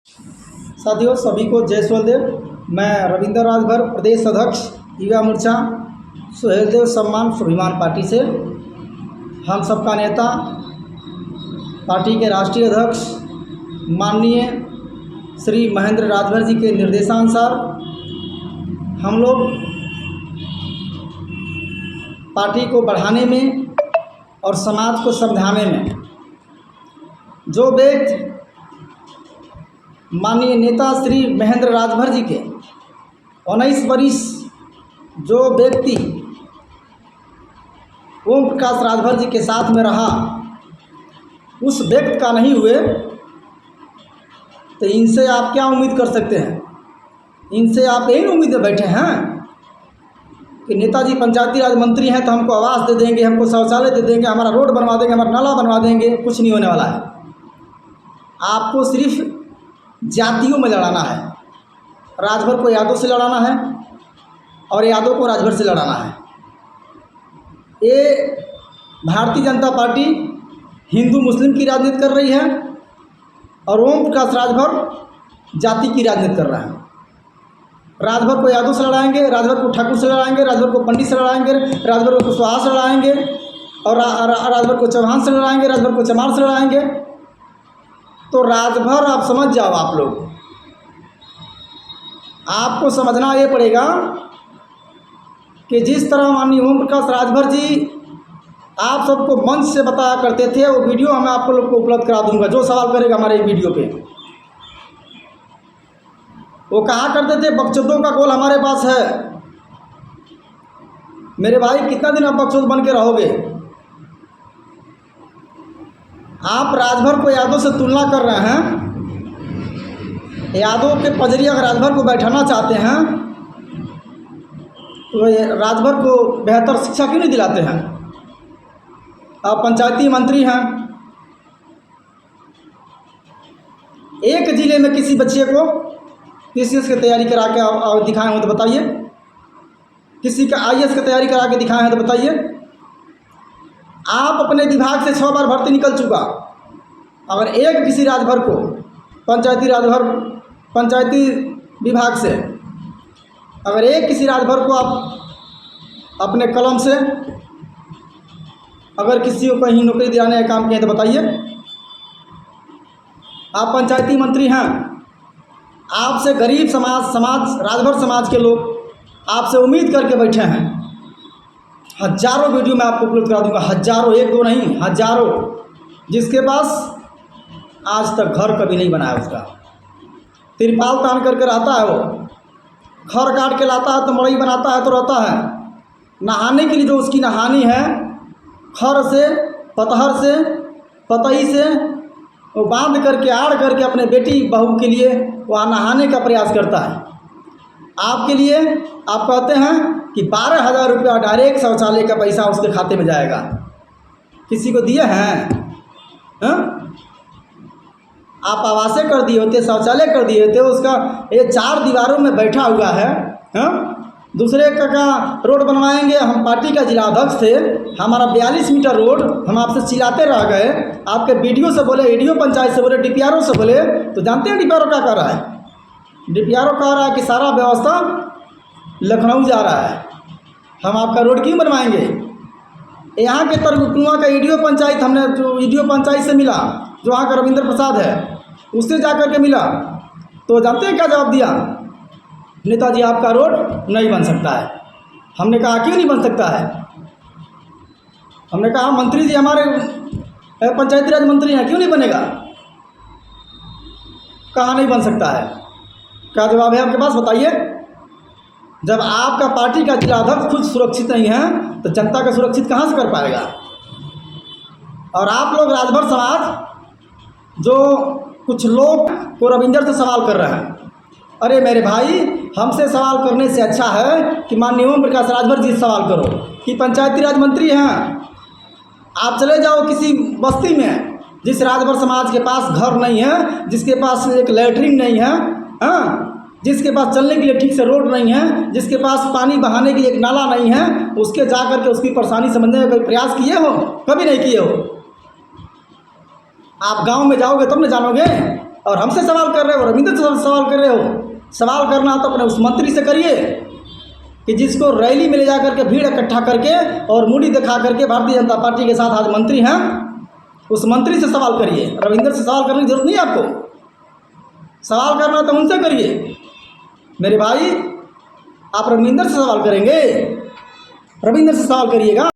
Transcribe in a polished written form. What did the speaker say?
साथियों, सभी को जय सोहेलदेव। मैं रविंद्र राजभर, प्रदेश अध्यक्ष युवा मोर्चा सोहेलदेव सम्मान स्वाभिमान पार्टी से। हम सबका नेता, पार्टी के राष्ट्रीय अध्यक्ष माननीय श्री महेंद्र राजभर जी के निर्देशानुसार हम लोग पार्टी को बढ़ाने में और समाज को समझाने में, जो व्यक्ति माननीय नेता श्री महेंद्र राजभर जी के 19 वर्ष जो व्यक्ति ओम प्रकाश राजभर जी के साथ में रहा, उस व्यक्ति का नहीं हुए तो इनसे आप क्या उम्मीद कर सकते हैं? इनसे आप यही उम्मीद में बैठे हैं कि नेताजी पंचायती राज मंत्री हैं तो हमको आवास दे देंगे, हमको शौचालय दे देंगे, हमारा रोड बनवा देंगे, हमारा नाला बनवा देंगे। कुछ नहीं होने वाला है। आपको सिर्फ जातियों में लड़ाना है। राजभर को यादव से लड़ाना है और यादव को राजभर से लड़ाना है। ये भारतीय जनता पार्टी हिंदू मुस्लिम की राजनीति कर रही है और ओम प्रकाश राजभर जाति की राजनीति कर रहा है। राजभर को यादव से लड़ाएंगे, राजभर को ठाकुर से लड़ाएंगे, राजभर को पंडित से लड़ाएंगे, राजभर को कुशवाहा से लड़ाएंगे और राजभर को चौहान से लड़ाएंगे, राजभर को चमार से लड़ाएंगे। तो राजभर आप समझ जाओ। आप लोग आपको समझना ये पड़ेगा कि जिस तरह माननीय ओम प्रकाश राजभर जी आप सबको मंच से बताया करते थे, वो वीडियो मैं आपको लोग को उपलब्ध करा दूंगा। जो सवाल करेगा हमारे वीडियो पे, वो कहा करते थे बकचोदों का गोल हमारे पास है। मेरे भाई, कितना दिन आप बकचोद बन के रहोगे? आप राजभर को यादव से तुलना कर रहे हैं। यादव के पजरी अगर राजभर को बैठाना चाहते हैं तो राजभर को बेहतर शिक्षा क्यों नहीं दिलाते हैं? आप पंचायती मंत्री हैं। एक जिले में किसी बच्चे को पीसीएस की तैयारी करा के दिखाए हो तो बताइए। किसी का आईएएस की तैयारी करा के दिखाए हैं तो बताइए। आप अपने विभाग से 6 बार भर्ती निकल चुका। अगर एक किसी राजभर को पंचायती विभाग से अगर एक किसी राजभर को आप अपने कलम से अगर किसी को कहीं नौकरी दिलाने का काम किए तो बताइए। आप पंचायती मंत्री हैं। आपसे गरीब समाज राजभर समाज के लोग आपसे उम्मीद करके बैठे हैं। हजारों वीडियो मैं आपको उपलब्ध करा दूंगा, हजारों, एक दो नहीं, हजारों। जिसके पास आज तक घर कभी नहीं बनाया, उसका तिरपाल तान करके रहता है, वो खर काट के लाता है तो मड़ई बनाता है तो रहता है। नहाने के लिए जो उसकी नहानी है, खर से, पतहर से, पतई से वो बांध करके आड़ करके अपने बेटी बहू के लिए वहाँ नहाने का प्रयास करता है। आपके लिए आप कहते हैं कि 12,000 रुपया डायरेक्ट शौचालय का पैसा उसके खाते में जाएगा। किसी को दिए हैं? आप आवासें कर दिए होते, शौचालय कर दिए होते, उसका ये 4 दीवारों में बैठा हुआ है। दूसरे का रोड बनवाएंगे। हम पार्टी का जिला अध्यक्ष थे, हमारा 42 मीटर रोड हम आपसे चिल्लाते रह गए। आपके बीडीओ से बोले, एडीओ पंचायत से बोले, डीपीआरओ से बोले, तो जानते हैं डीपीआरओ क्या कर रहा है? डीपीआरओ कह रहा है कि सारा व्यवस्था लखनऊ जा रहा है, हम आपका रोड क्यों बनवाएंगे? यहाँ के तरकुआ का ईडीओ पंचायत, हमने जो ईडीओ पंचायत से मिला, जो वहाँ का रविंद्र प्रसाद है, उससे जाकर के मिला, तो जानते हैं क्या जवाब दिया? नेताजी आपका रोड नहीं बन सकता है। हमने कहा क्यों नहीं बन सकता है? हमने कहा मंत्री जी हमारे पंचायती राज मंत्री हैं, क्यों नहीं बनेगा? कहाँ नहीं बन सकता है? क्या जवाब है आपके पास? बताइए। जब आपका पार्टी का जिला अध्यक्ष खुद सुरक्षित नहीं है तो जनता का सुरक्षित कहाँ से कर पाएगा? और आप लोग राजभर समाज जो कुछ लोग को रविंद्र से सवाल कर रहे हैं। अरे मेरे भाई, हमसे सवाल करने से अच्छा है कि माननीय ओम प्रकाश राजभर जी से सवाल करो कि पंचायती राज मंत्री हैं। आप चले जाओ किसी बस्ती में, जिस राजभर समाज के पास घर नहीं है, जिसके पास एक लैट्रिन नहीं है, जिसके पास चलने के लिए ठीक से रोड नहीं है, जिसके पास पानी बहाने के लिए एक नाला नहीं है, उसके जा करके उसकी परेशानी समझने का कोई प्रयास किए हो? कभी नहीं किए हो। आप गांव में जाओगे तब न जानोगे। और हमसे सवाल कर रहे हो, रविंद्र से सवाल कर रहे हो। सवाल करना तो अपने उस मंत्री से करिए कि जिसको रैली में ले जा करके भीड़ इकट्ठा करके और मुड़ी दिखा करके भारतीय जनता पार्टी के साथ आज मंत्री हैं, उस मंत्री से सवाल करिए। रविंद्र से सवाल करने की जरूरत नहीं है आपको। सवाल करना तो उनसे करिए मेरे भाई। आप रविंद्र से सवाल करेंगे, रविंद्र से सवाल करिएगा।